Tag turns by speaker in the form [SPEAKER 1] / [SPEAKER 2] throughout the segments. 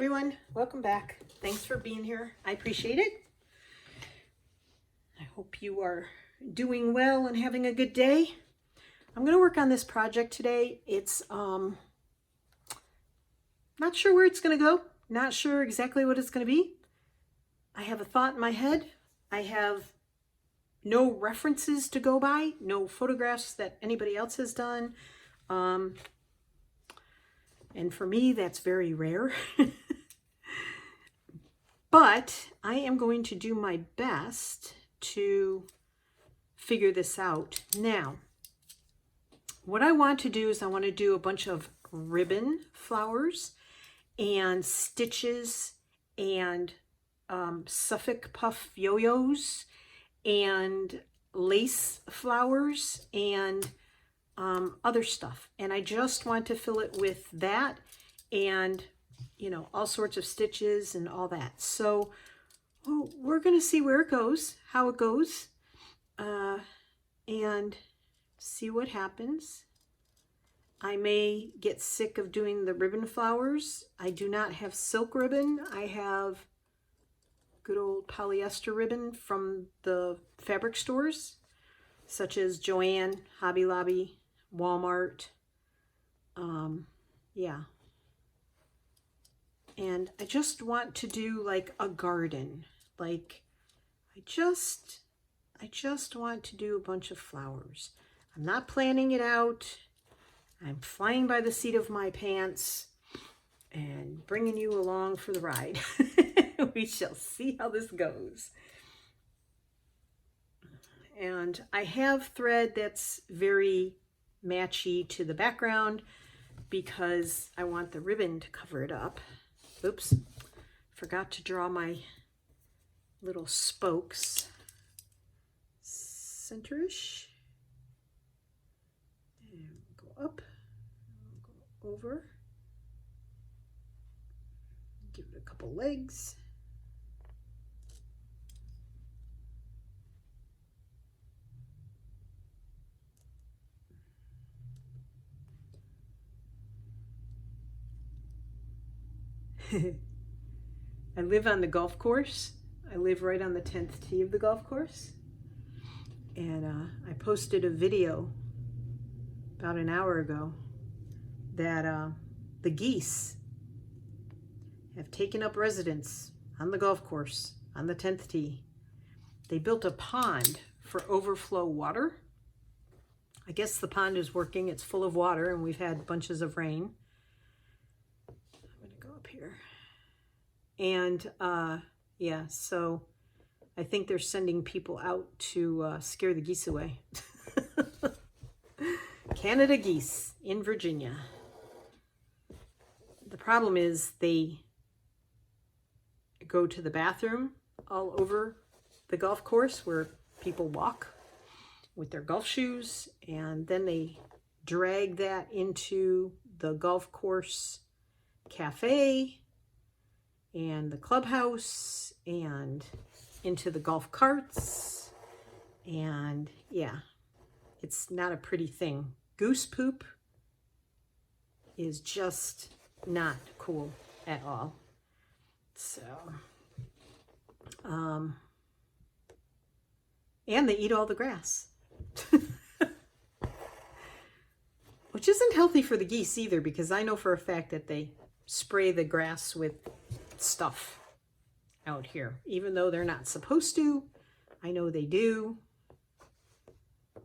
[SPEAKER 1] everyone, welcome back. Thanks for being here. I appreciate it. I hope you are doing well and having a good day. I'm going to work on this project today. It's not sure where it's going to go. Not sure exactly what it's going to be. I have a thought in my head. I have no references to go by, no photographs that anybody else has done. And for me, that's very rare. But I am going to do my best to figure this out. Now, what I want to do is I want to do a bunch of ribbon flowers and stitches and Suffolk puff yo-yos and lace flowers and other stuff. And I just want to fill it with that and, you know, all sorts of stitches and all that. So we're going to see where it goes, how it goes, and see what happens. I may get sick of doing the ribbon flowers. I do not have silk ribbon. I have good old polyester ribbon from the fabric stores, such as Joann, Hobby Lobby, Walmart. Yeah. And I just want to do like a garden. Like I just want to do a bunch of flowers. I'm not planning it out. I'm flying by the seat of my pants and bringing you along for the ride. We shall see how this goes. And I have thread that's very matchy to the background because I want the ribbon to cover it up. Oops, forgot to draw my little spokes. Center-ish. And go up, go over. Give it a couple legs. I live on the golf course. I live right on the 10th tee of the golf course. And I posted a video about an hour ago that the geese have taken up residence on the golf course on the 10th tee. They built a pond for overflow water. I guess the pond is working. It's full of water and we've had bunches of rain. Here. And yeah, so I think they're sending people out to scare the geese away. Canada geese in Virginia. The problem is they go to the bathroom all over the golf course where people walk with their golf shoes, and then they drag that into the golf course cafe and the clubhouse and into the golf carts, and yeah, it's not a pretty thing. Goose poop is just not cool at all. So and they eat all the grass. Which isn't healthy for the geese either, because I know for a fact that they spray the grass with stuff out here, even though they're not supposed to. I know they do.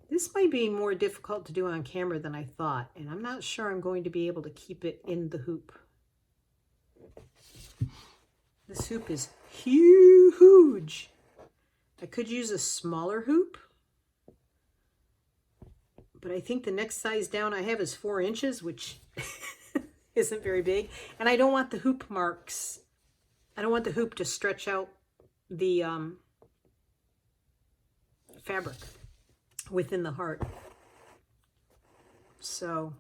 [SPEAKER 1] This might be more difficult to do on camera than I thought, and I'm not sure I'm going to be able to keep it in the hoop. This hoop is huge. I could use a smaller hoop, but I think the next size down I have is 4 inches, which isn't very big. And I don't want the hoop marks. I don't want the hoop to stretch out the fabric within the heart. So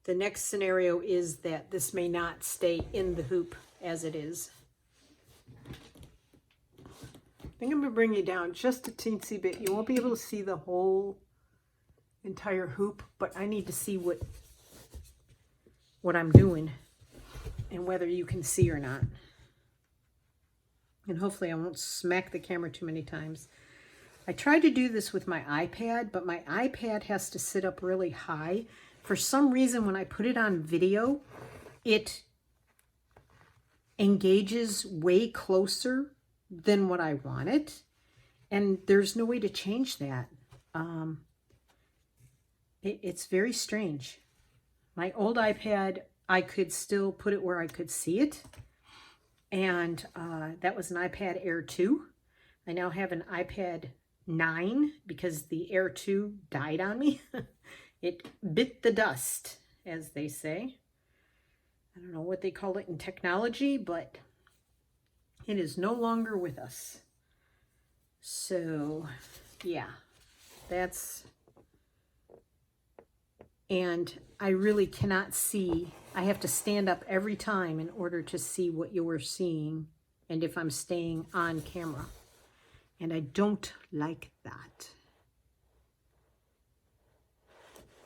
[SPEAKER 1] the next scenario is that this may not stay in the hoop as it is. I think I'm going to bring you down just a teensy bit. You won't be able to see the whole entire hoop, but I need to see what I'm doing. and whether you can see or not. And hopefully I won't smack the camera too many times. I tried to do this with my iPad, but my iPad has to sit up really high. For some reason, when I put it on video, it engages way closer than what I want it. And there's no way to change that. It's very strange. My old iPad, I could still put it where I could see it. And that was an iPad Air 2. I now have an iPad 9 because the Air 2 died on me. It bit the dust, as they say. I don't know what they call it in technology, but it is no longer with us. So, yeah, that's... And I really cannot see. I have to stand up every time in order to see what you're seeing and if I'm staying on camera. And I don't like that.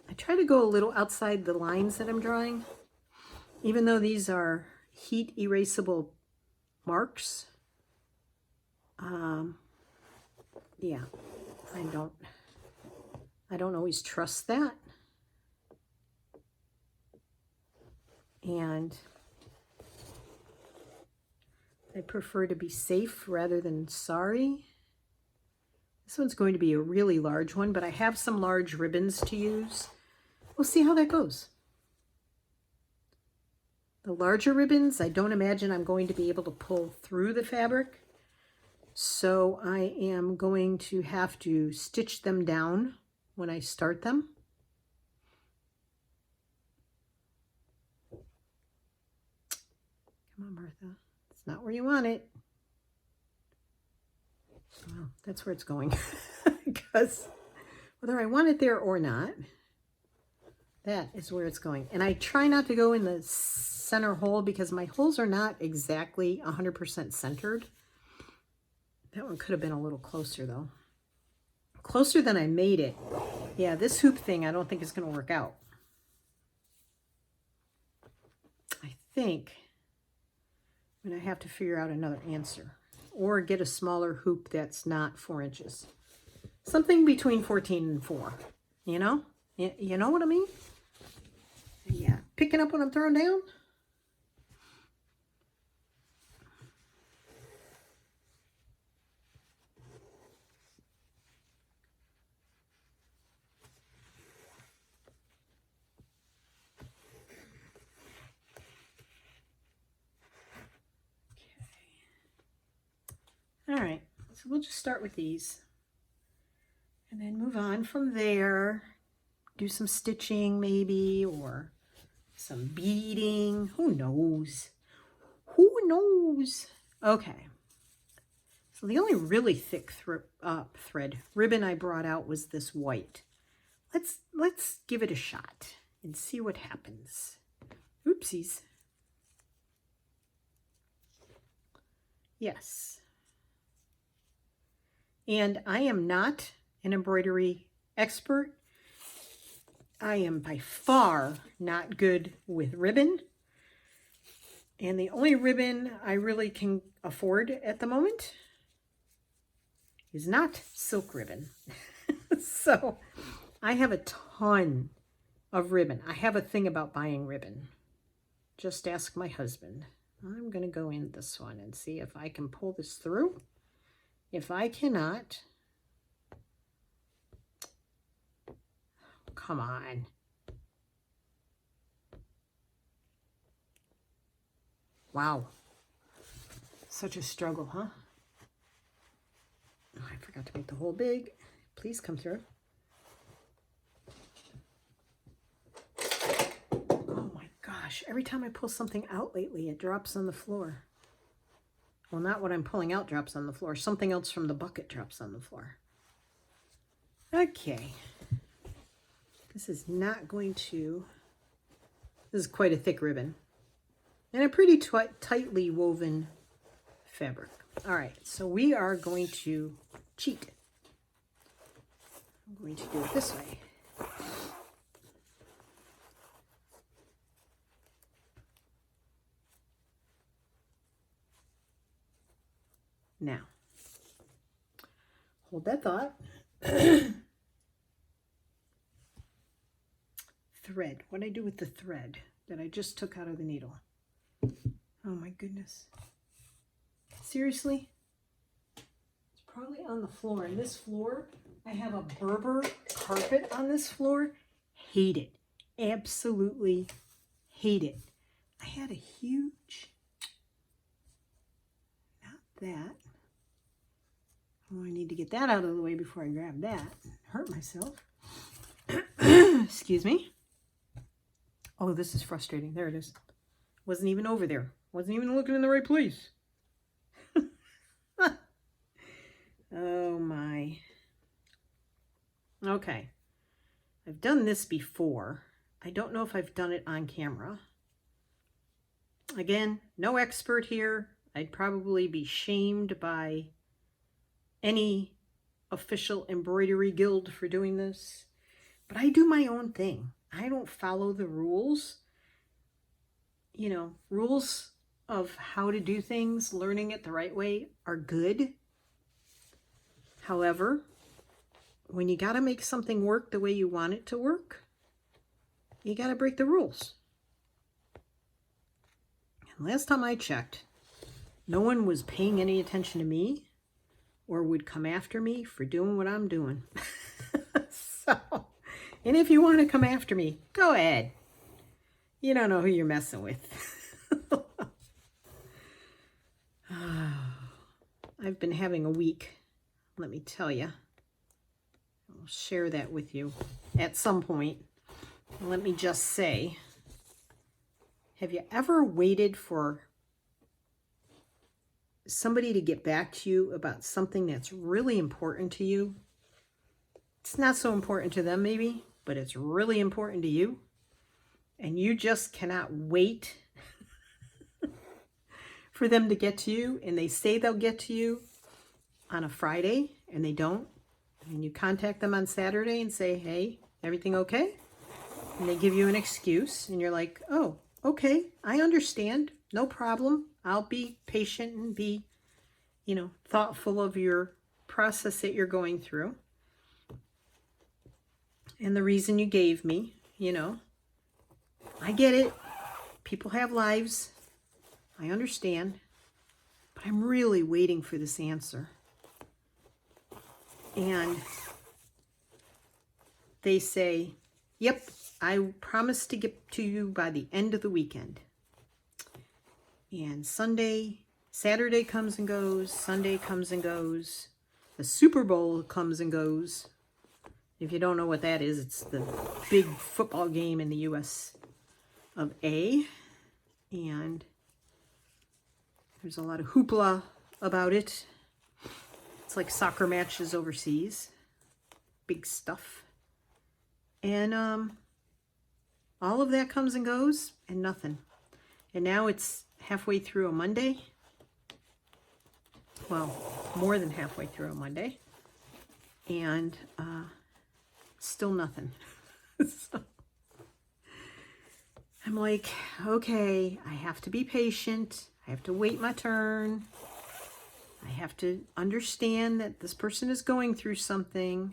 [SPEAKER 1] I try to go a little outside the lines that I'm drawing. Even though these are heat erasable marks. Yeah, I don't always trust that. And I prefer to be safe rather than sorry. This one's going to be a really large one, but I have some large ribbons to use. We'll see how that goes. The larger ribbons, I don't imagine I'm going to be able to pull through the fabric. So I am going to have to stitch them down when I start them. Come on, Martha. It's not where you want it. Well, that's where it's going. Because whether I want it there or not, that is where it's going. And I try not to go in the center hole because my holes are not exactly 100% centered. That one could have been a little closer though. Closer than I made it. Yeah, this hoop thing I don't think is going to work out. I think I'm going to have to figure out another answer. Or get a smaller hoop that's not 4 inches. Something between 14 and 4. You know? You know what I mean? Yeah. Picking up what I'm throwing down? All right, so we'll just start with these and then move on from there. Do some stitching maybe, or some beading. Who knows? Who knows? Okay. So the only really thick thread ribbon I brought out was this white. Let's give it a shot and see what happens. Oopsies. Yes. And I am not an embroidery expert. I am by far not good with ribbon. And the only ribbon I really can afford at the moment is not silk ribbon. So I have a ton of ribbon. I have a thing about buying ribbon. Just ask my husband. I'm going to go in this one and see if I can pull this through. If I cannot, come on. Wow. Such a struggle, huh? Oh, I forgot to make the hole big. Please come through. Oh my gosh. Every time I pull something out lately, it drops on the floor. Well, not what I'm pulling out drops on the floor. Something else from the bucket drops on the floor. Okay. This is not going to... This is quite a thick ribbon. And a pretty tightly woven fabric. All right, so we are going to cheat. I'm going to do it this way. Now, hold that thought. Thread. What did I do with the thread that I just took out of the needle? Oh my goodness. Seriously? It's probably on the floor. And this floor, I have a Berber carpet on this floor. Hate it. Absolutely hate it. I had a huge, not that. Oh, I need to get that out of the way before I grab that. Hurt myself. Excuse me. Oh, this is frustrating. There it is. Wasn't even over there. Wasn't even looking in the right place. Oh my. Okay. I've done this before. I don't know if I've done it on camera. Again, no expert here. I'd probably be shamed by any official embroidery guild for doing this. But I do my own thing. I don't follow the rules. You know, rules of how to do things, learning it the right way are good. However, when you got to make something work the way you want it to work, you got to break the rules. And last time I checked, no one was paying any attention to me or would come after me for doing what I'm doing. So, and if you want to come after me, go ahead. You don't know who you're messing with. I've been having a week, let me tell you. I'll share that with you at some point. Let me just say, have you ever waited for somebody to get back to you about something that's really important to you? It's not so important to them maybe, but it's really important to you. And you just cannot wait for them to get to you. And they say they'll get to you on a Friday and they don't. And you contact them on Saturday and say, hey, everything okay? And they give you an excuse and you're like, oh, okay, I understand. No problem. I'll be patient and be, you know, thoughtful of your process that you're going through. And the reason you gave me, you know, I get it. People have lives. I understand. But I'm really waiting for this answer. And they say, yep, I promise to get to you by the end of the weekend. And Saturday comes and goes. Sunday comes and goes. The Super Bowl comes and goes. If you don't know what that is, it's the big football game in the U.S. of A. And there's a lot of hoopla about it. It's like soccer matches overseas. Big stuff. And all of that comes and goes and nothing. And now it's halfway through a Monday. Well, more than halfway through a Monday. And still nothing. So I'm like, okay, I have to be patient. I have to wait my turn. I have to understand that this person is going through something.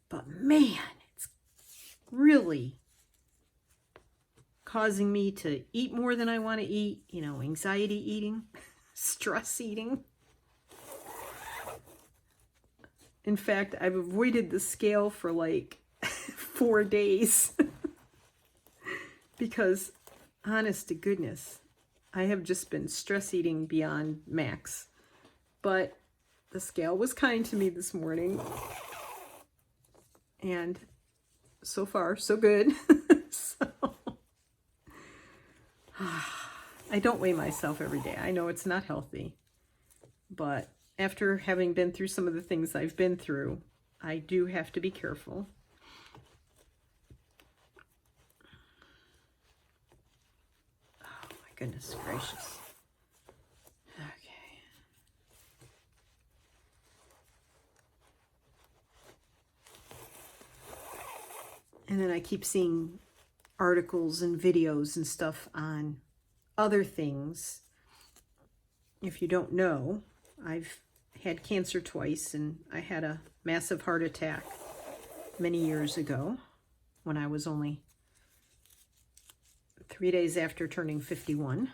[SPEAKER 1] But man, it's really causing me to eat more than I want to eat. You know, anxiety eating, stress eating. In fact, I've avoided the scale for like 4 days. Because, honest to goodness, I have just been stress eating beyond max. But the scale was kind to me this morning. And so far, so good. So, I don't weigh myself every day. I know it's not healthy. But after having been through some of the things I've been through, I do have to be careful. Oh my goodness gracious. Okay. And then I keep seeing articles and videos and stuff on other things. If you don't know, I've had cancer twice, and I had a massive heart attack many years ago when I was only 3 days after turning 51.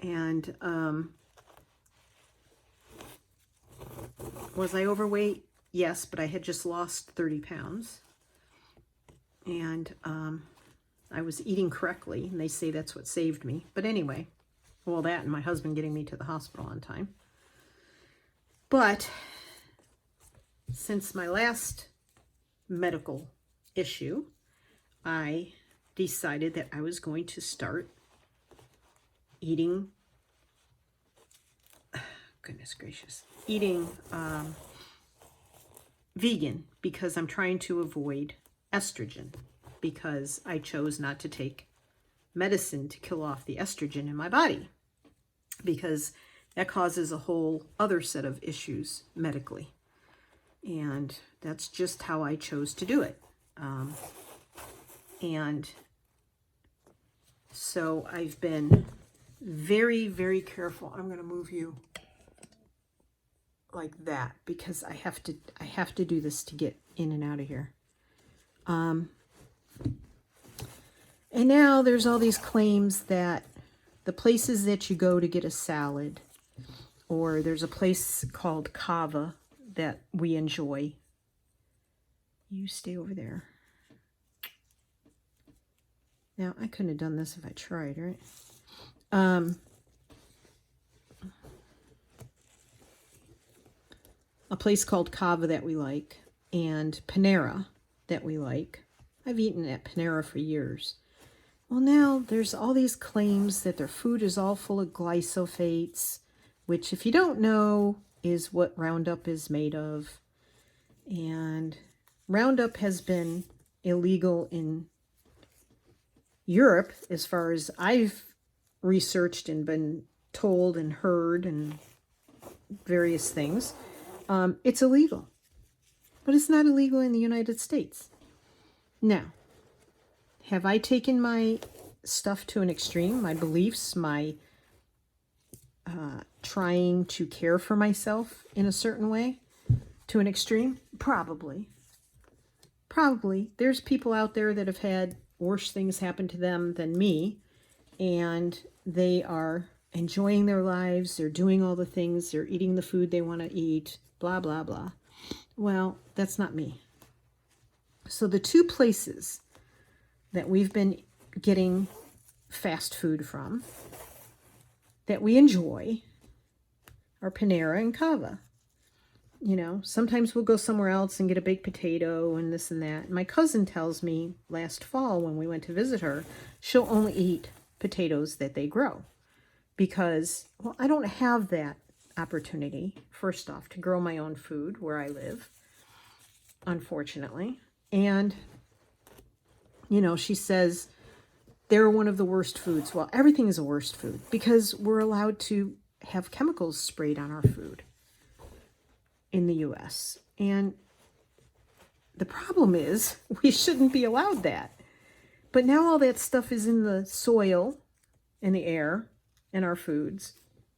[SPEAKER 1] And was I overweight? Yes, but I had just lost 30 pounds. And I was eating correctly, and they say that's what saved me. But anyway, well, that and my husband getting me to the hospital on time. But since my last medical issue, I decided that I was going to start eating, goodness gracious, eating vegan, because I'm trying to avoid estrogen, because I chose not to take medicine to kill off the estrogen in my body, because that causes a whole other set of issues medically. And that's just how I chose to do it. And so I've been very, very careful. I'm going to move you like that because I have to do this to get in and out of here. And now there's all these claims that the places that you go to get a salad, or there's a place called Kava that we enjoy. You stay over there. Now, I couldn't have done this if I tried, right? A place called Kava that we like, and Panera that we like. I've eaten at Panera for years. Well, now there's all these claims that their food is all full of glyphosates, which, if you don't know, is what Roundup is made of. And Roundup has been illegal in Europe, as far as I've researched and been told and heard and various things. It's illegal, but it's not illegal in the United States. Now, have I taken my stuff to an extreme, my beliefs, my trying to care for myself in a certain way to an extreme? Probably. Probably. There's people out there that have had worse things happen to them than me, and they are enjoying their lives, they're doing all the things, they're eating the food they want to eat, blah, blah, blah. Well, that's not me. So the two places that we've been getting fast food from that we enjoy are Panera and Kava. You know, sometimes we'll go somewhere else and get a baked potato and this and that. My cousin tells me last fall when we went to visit her, she'll only eat potatoes that they grow. Because, well, I don't have that opportunity, first off, to grow my own food where I live, unfortunately. And, you know, she says they're one of the worst foods. Well, everything is a worst food because we're allowed to have chemicals sprayed on our food in the U.S. And the problem is we shouldn't be allowed that. But now all that stuff is in the soil, in the air, in our foods,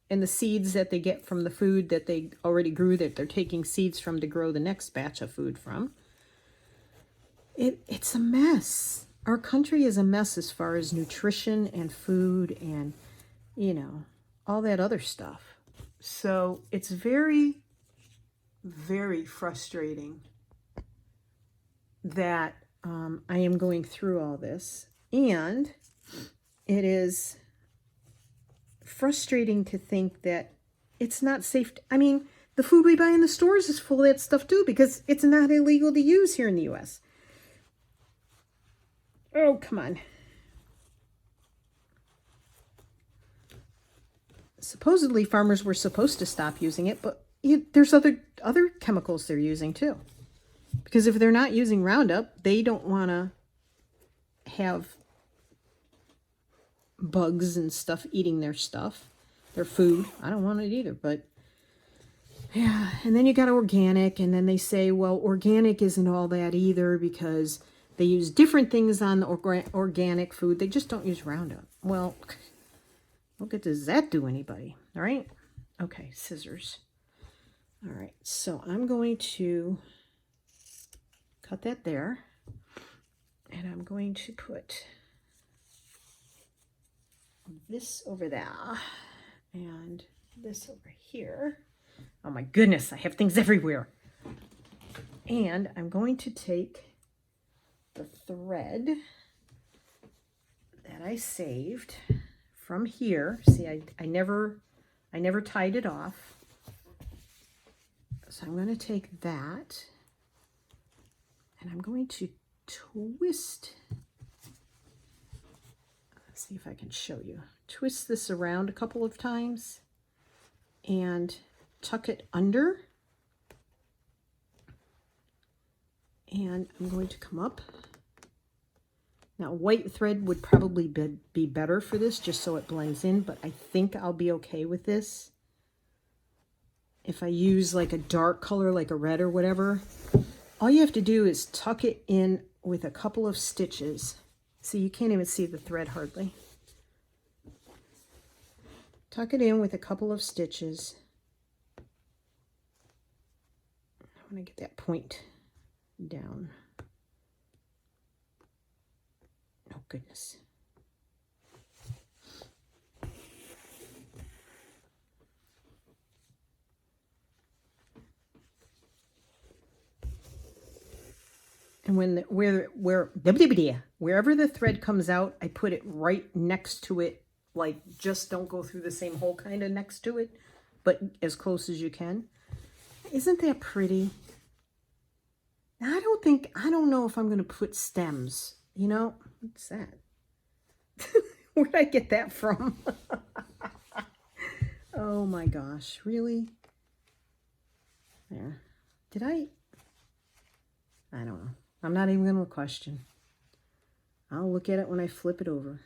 [SPEAKER 1] and the seeds that they get from the food that they already grew, that they're taking seeds from to grow the next batch of food from. It's a mess. Our country is a mess as far as nutrition and food and, you know, all that other stuff. So it's very, very frustrating that I am going through all this. And it is frustrating to think that it's not safe. I mean, the food we buy in the stores is full of that stuff too, because it's not illegal to use here in the U.S. Oh, come on. Supposedly farmers were supposed to stop using it, but there's other chemicals they're using too. Because if they're not using Roundup, they don't want to have bugs and stuff eating their stuff, their food. I don't want it either, but yeah. And then you got organic, and then they say, well, organic isn't all that either because they use different things on the organic food. They just don't use Roundup. Well, what good does that do anybody? All right. Okay, scissors. All right, so I'm going to cut that there, and I'm going to put this over there and this over here. Oh my goodness, I have things everywhere. And I'm going to take the thread that I saved from here. See, I never tied it off. So I'm going to take that and I'm going to twist. Let's see if I can show you. Twist this around a couple of times and tuck it under. And I'm going to come up. Now, white thread would probably be better for this, just so it blends in, but I think I'll be okay with this. If I use like a dark color, like a red or whatever, all you have to do is tuck it in with a couple of stitches. See, you can't even see the thread hardly. Tuck it in with a couple of stitches. I want to get that point down. Oh, goodness. And wherever the thread comes out, I put it right next to it, like just don't go through the same hole kind of next to it, but as close as you can. Isn't that pretty? Now, I don't know if I'm going to put stems. You know, what's that? Where'd I get that from? Oh my gosh, really? There. Did I don't know. I'm not even going to question. I'll look at it when I flip it over.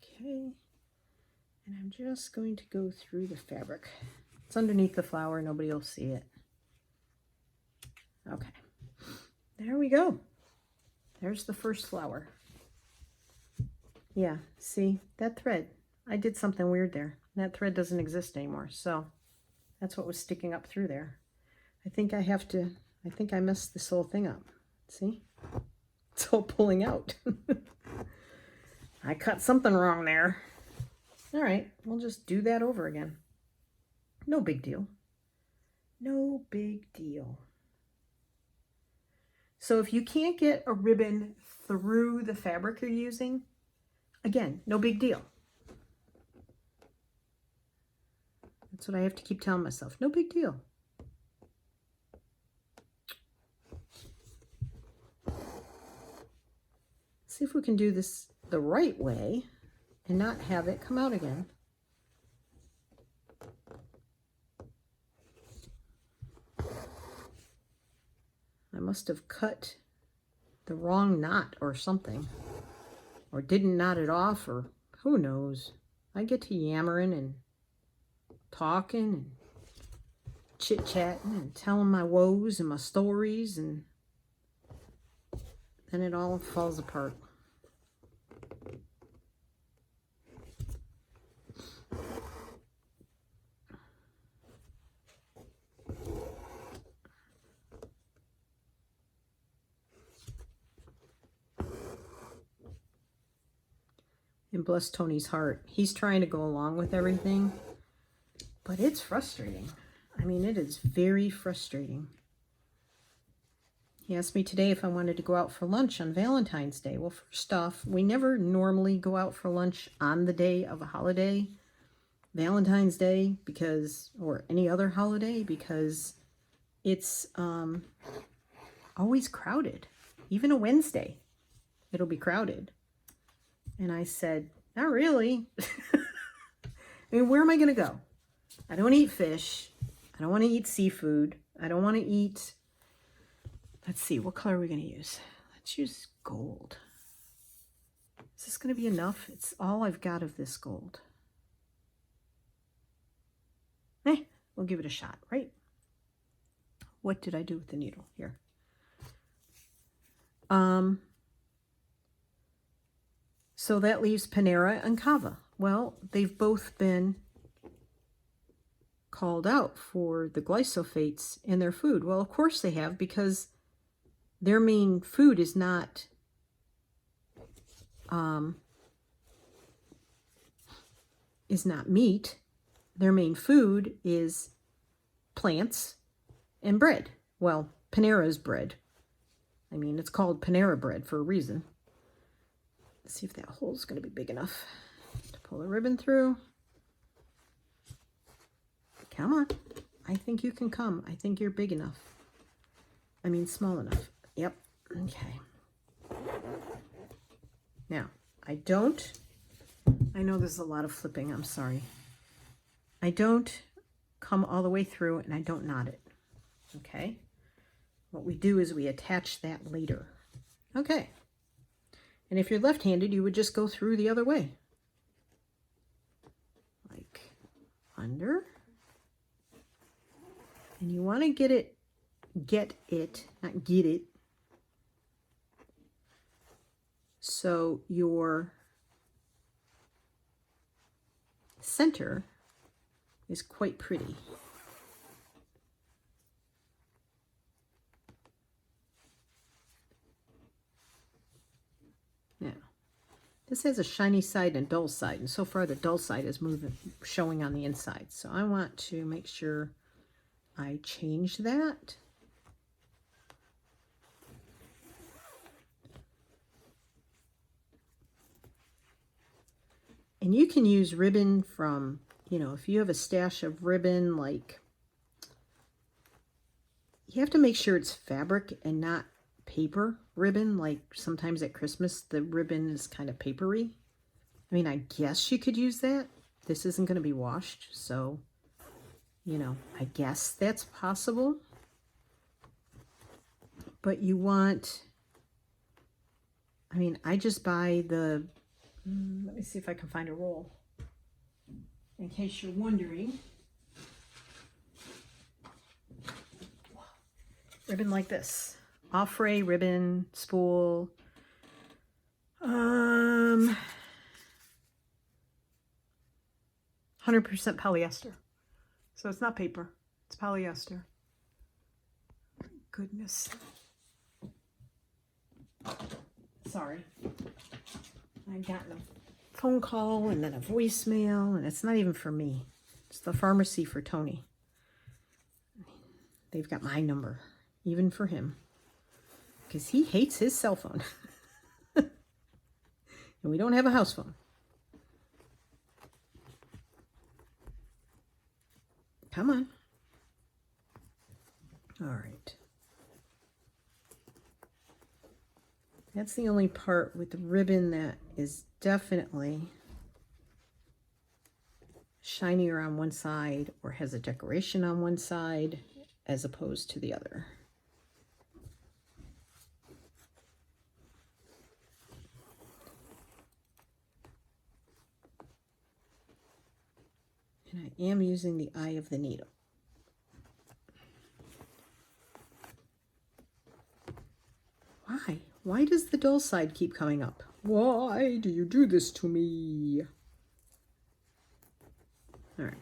[SPEAKER 1] Okay. And I'm just going to go through the fabric. It's underneath the flower. Nobody will see it. Okay. There we go. There's the first flower. Yeah, see, that thread. I did something weird there. That thread doesn't exist anymore, so that's what was sticking up through there. I think I messed this whole thing up. See? It's all pulling out. I cut something wrong there. All right, we'll just do that over again. No big deal. No big deal. So if you can't get a ribbon through the fabric you're using, again, no big deal. That's what I have to keep telling myself. No big deal. See if we can do this the right way and not have it come out again. I must have cut the wrong knot or something, or didn't knot it off, or who knows. I get to yammering and talking and chit-chatting and telling my woes and my stories, and then it all falls apart. And bless Tony's heart, he's trying to go along with everything, but it's frustrating. I mean, it is very frustrating. He asked me today if I wanted to go out for lunch on Valentine's Day. Well, first off, we never normally go out for lunch on the day of a holiday, Valentine's Day, or any other holiday, because it's always crowded. Even a Wednesday, it'll be crowded. And I said, not really. I mean, where am I going to go? I don't eat fish. I don't want to eat seafood. I don't want to eat... Let's see, what color are we going to use? Let's use gold. Is this going to be enough? It's all I've got of this gold. We'll give it a shot, right? what did I do with the needle here? So that leaves Panera and Cava. Well, they've both been called out for the glyphosates in their food. Well, of course they have, because their main food is not meat. Their main food is plants and bread. Well, Panera's bread. I mean, it's called Panera bread for a reason. Let's see if that hole's going to be big enough to pull the ribbon through. Come on. I think you can come. I think you're big enough. I mean, small enough. Yep. Okay. Now, I know there's a lot of flipping. I'm sorry. I don't come all the way through and I don't knot it. Okay. What we do is we attach that later. Okay. And if you're left-handed, you would just go through the other way. Like under. And you want to get it, not get it. So your center is quite pretty. Now, this has a shiny side and dull side, and so far the dull side is showing on the inside. So I want to make sure I change that. And you can use ribbon from, if you have a stash of ribbon, like, you have to make sure it's fabric and not paper ribbon. Like sometimes at Christmas, the ribbon is kind of papery. I mean, I guess you could use that. This isn't going to be washed, so, I guess that's possible. But you want, I just buy the, let me see if I can find a roll. In case you're wondering. Ribbon like this. Offray ribbon, spool. 100% polyester. So it's not paper. It's polyester. Goodness. Sorry. I got a phone call and then a voicemail, and it's not even for me. It's the pharmacy for Tony. They've got my number, even for him, because he hates his cell phone. And we don't have a house phone. Come on. All right. That's the only part with the ribbon that is definitely shinier on one side or has a decoration on one side as opposed to the other. And I am using the eye of the needle. Why? Why does the dull side keep coming up? Why do you do this to me? All right.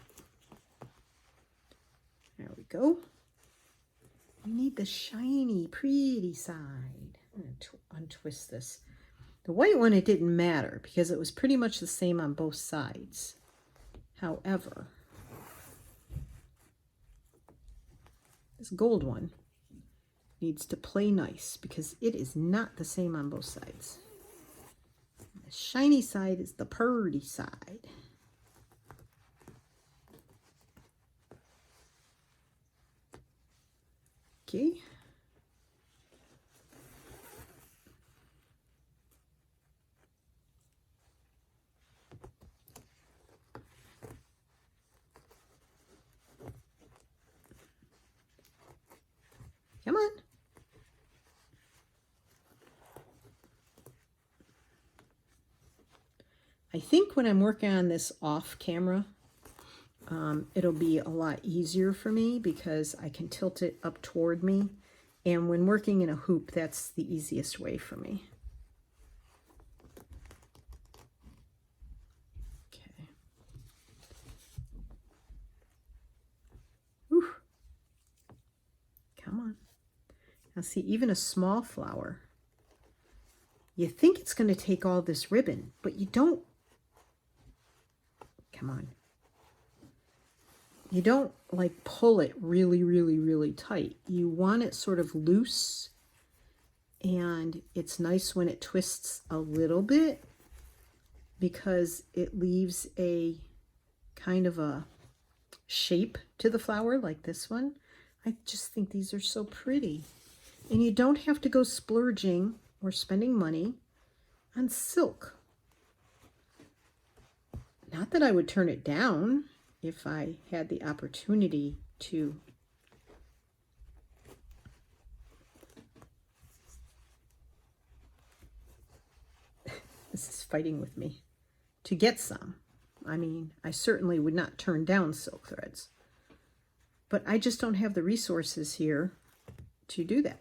[SPEAKER 1] There we go. We need the shiny, pretty side. I'm going to untwist this. The white one, it didn't matter because it was pretty much the same on both sides. However, this gold one needs to play nice because it is not the same on both sides. The shiny side is the purty side. Okay. Come on. I think when I'm working on this off camera, it'll be a lot easier for me because I can tilt it up toward me. And when working in a hoop, that's the easiest way for me. Okay. Whew. Come on. Now see, even a small flower, you think it's going to take all this ribbon, but you don't. Come on. You don't like pull it really, really, really tight. You want it sort of loose, and it's nice when it twists a little bit because it leaves a kind of a shape to the flower like this one. I just think these are so pretty. And you don't have to go splurging or spending money on silk. Not that I would turn it down if I had the opportunity to. This is fighting with me. To get some. I mean, I certainly would not turn down silk threads. But I just don't have the resources here to do that.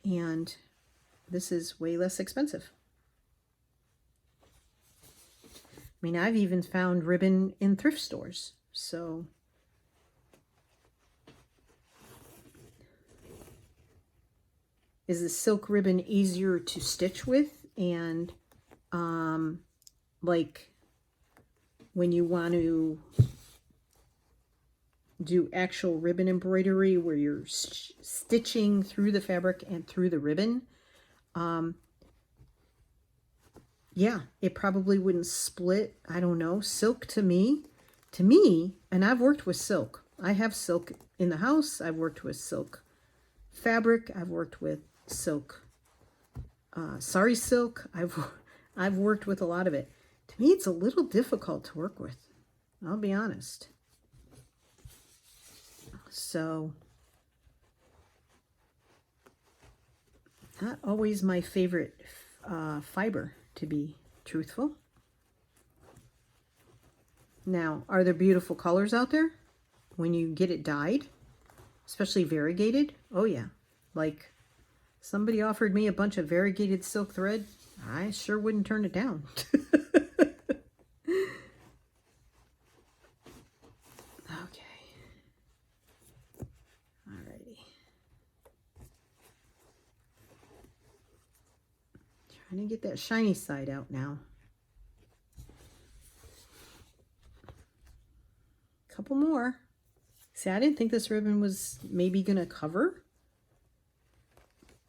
[SPEAKER 1] And this is way less expensive. I mean, I've even found ribbon in thrift stores. So is the silk ribbon easier to stitch with? And like when you want to do actual ribbon embroidery where you're stitching through the fabric and through the ribbon, yeah, it probably wouldn't split. I don't know. Silk to me, and I've worked with silk. I have silk in the house. I've worked with silk fabric. I've worked with silk, sari silk. I've worked with a lot of it. To me, it's a little difficult to work with. I'll be honest. So, not always my favorite fiber, to be truthful. Now, are there beautiful colors out there when you get it dyed, especially variegated? Oh yeah, like somebody offered me a bunch of variegated silk thread. I sure wouldn't turn it down. Okay. Alrighty. Trying to get that shiny side out now. Couple more. See, I didn't think this ribbon was maybe gonna cover,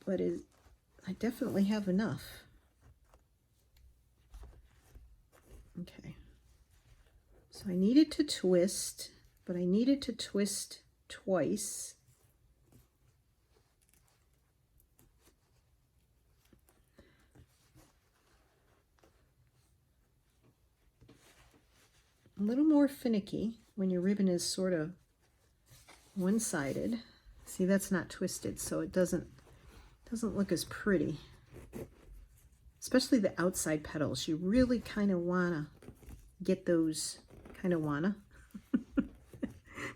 [SPEAKER 1] but I definitely have enough. Okay. So I needed to twist, but I needed to twist twice. A little more finicky when your ribbon is sort of one-sided. See, that's not twisted, so it doesn't look as pretty. Especially the outside petals. You really kind of want to get those,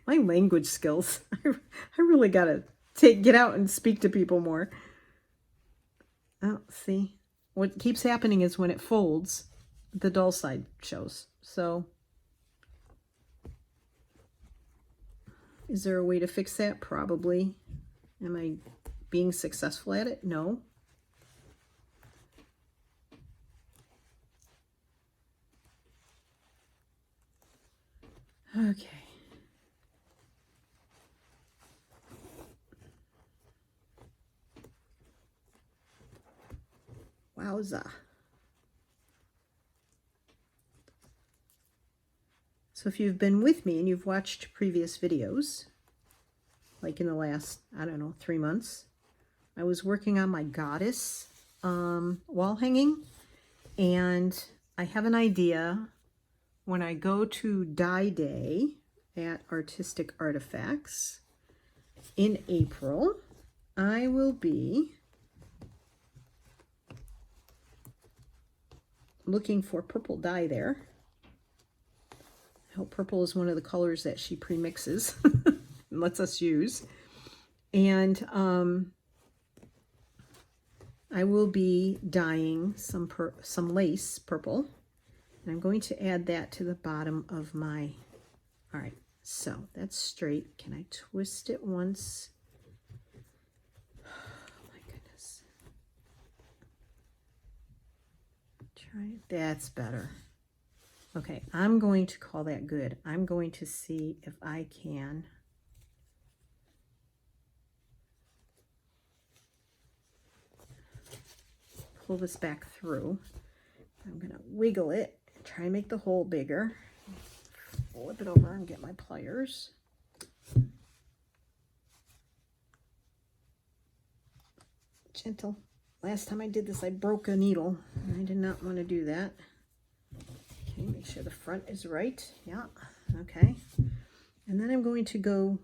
[SPEAKER 1] My language skills. I really got to get out and speak to people more. Oh, see? What keeps happening is when it folds, the dull side shows. So, is there a way to fix that? Probably. Am I being successful at it? No. Okay. Wowza. So if you've been with me and you've watched previous videos, like in the last, I don't know, 3 months, I was working on my goddess wall hanging, and I have an idea. When I go to dye day at Artistic Artifacts in April, I will be looking for purple dye there. I hope purple is one of the colors that she premixes and lets us use. And I will be dyeing some lace purple. And I'm going to add that to the bottom of my, all right, so that's straight. Can I twist it once? Oh my goodness. Try it. That's better. Okay, I'm going to call that good. I'm going to see if I can pull this back through. I'm going to wiggle it, try and make the hole bigger. Flip it over and get my pliers. Gentle. Last time I did this, I broke a needle. I did not want to do that. Okay, make sure the front is right. Yeah, okay. And then I'm going to go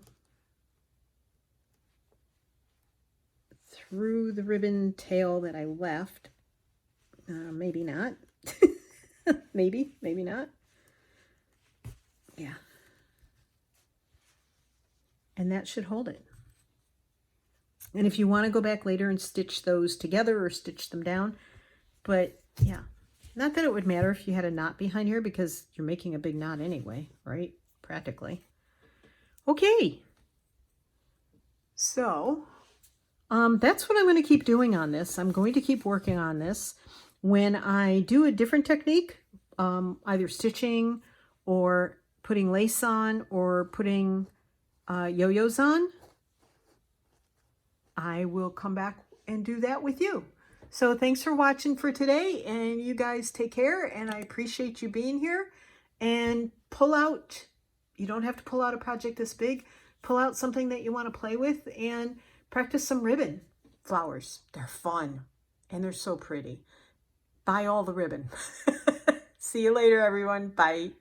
[SPEAKER 1] through the ribbon tail that I left. Maybe not. maybe not. Yeah. And that should hold it. And if you want to go back later and stitch those together or stitch them down, but yeah, not that it would matter if you had a knot behind here because you're making a big knot anyway, right? Practically. Okay. So that's what I'm going to keep doing on this. I'm going to keep working on this. When I do a different technique, either stitching or putting lace on or putting yo-yos on, I will come back and do that with you. So thanks for watching for today, and you guys take care, and I appreciate you being here. And pull out, you don't have to pull out a project this big, pull out something that you want to play with and practice some ribbon flowers. They're fun and they're so pretty. Buy all the ribbon. See you later, everyone. Bye.